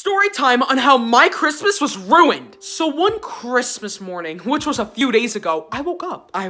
Story time on how my Christmas was ruined. So one Christmas morning, which was a few days ago, I woke up. I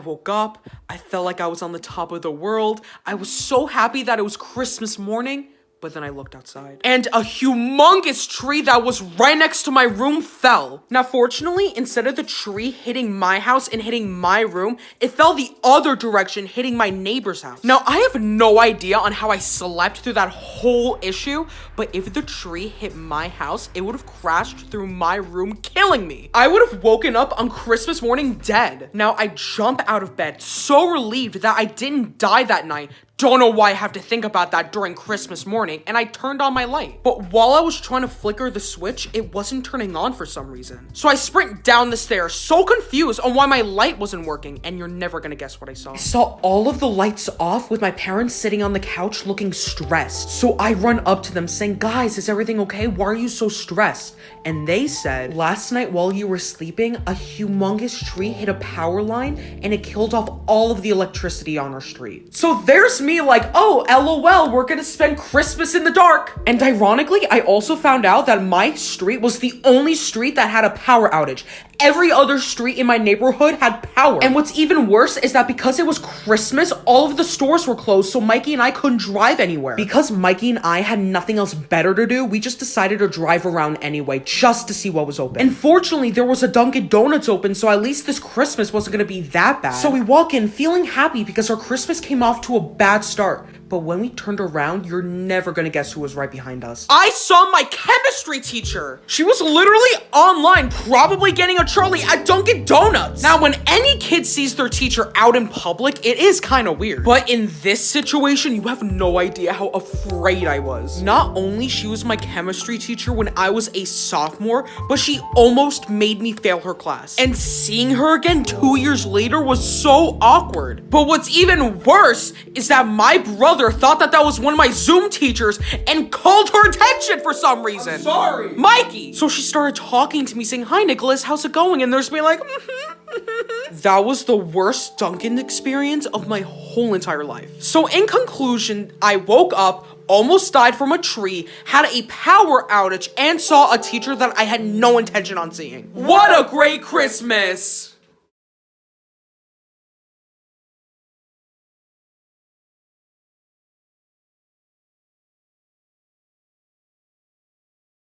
felt like I was on the top of the world. I was so happy that it was Christmas morning. But then I looked outside, and a humongous tree that was right next to my room fell. Now, fortunately, instead of the tree hitting my house and hitting my room, it fell the other direction, hitting my neighbor's house. Now, I have no idea on how I slept through that whole issue, but if the tree hit my house, it would have crashed through my room, killing me. I would have woken up on Christmas morning dead. Now, I jump out of bed, so relieved that I didn't die that night. Don't know why I have to think about that during Christmas morning, and I turned on my light. But while I was trying to flicker the switch, it wasn't turning on for some reason. So I sprint down the stairs, so confused on why my light wasn't working, and you're never gonna guess what I saw. I saw all of the lights off with my parents sitting on the couch looking stressed. So I run up to them saying, "Guys, is everything okay? Why are you so stressed?" And they said, "Last night while you were sleeping, a humongous tree hit a power line, and it killed off all of the electricity on our street." So there's me like, "Oh, LOL, we're gonna spend Christmas in the dark." And ironically, I also found out that my street was the only street that had a power outage. Every other street in my neighborhood had power. And what's even worse is that because it was Christmas, all of the stores were closed, so Mikey and I couldn't drive anywhere. Because Mikey and I had nothing else better to do, we just decided to drive around anyway, just to see what was open. And fortunately, there was a Dunkin' Donuts open, so at least this Christmas wasn't gonna be that bad. So we walk in feeling happy because our Christmas came off to a bad start. But when we turned around, you're never gonna guess who was right behind us. I saw my chemistry teacher. She was literally online, probably getting a Charlie at Dunkin' Donuts. Now, when any kid sees their teacher out in public, it is kind of weird. But in this situation, you have no idea how afraid I was. Not only she was my chemistry teacher when I was a sophomore, but she almost made me fail her class. And seeing her again 2 years later was so awkward. But what's even worse is that my brother thought that was one of my Zoom teachers and called her attention for some reason. I'm sorry. Mikey! So she started talking to me saying, "Hi, Nicholas, how's it going?" And there's me like, That was the worst Dunkin' experience of my whole entire life. So in conclusion, I woke up, almost died from a tree, had a power outage, and saw a teacher that I had no intention on seeing. What a great Christmas!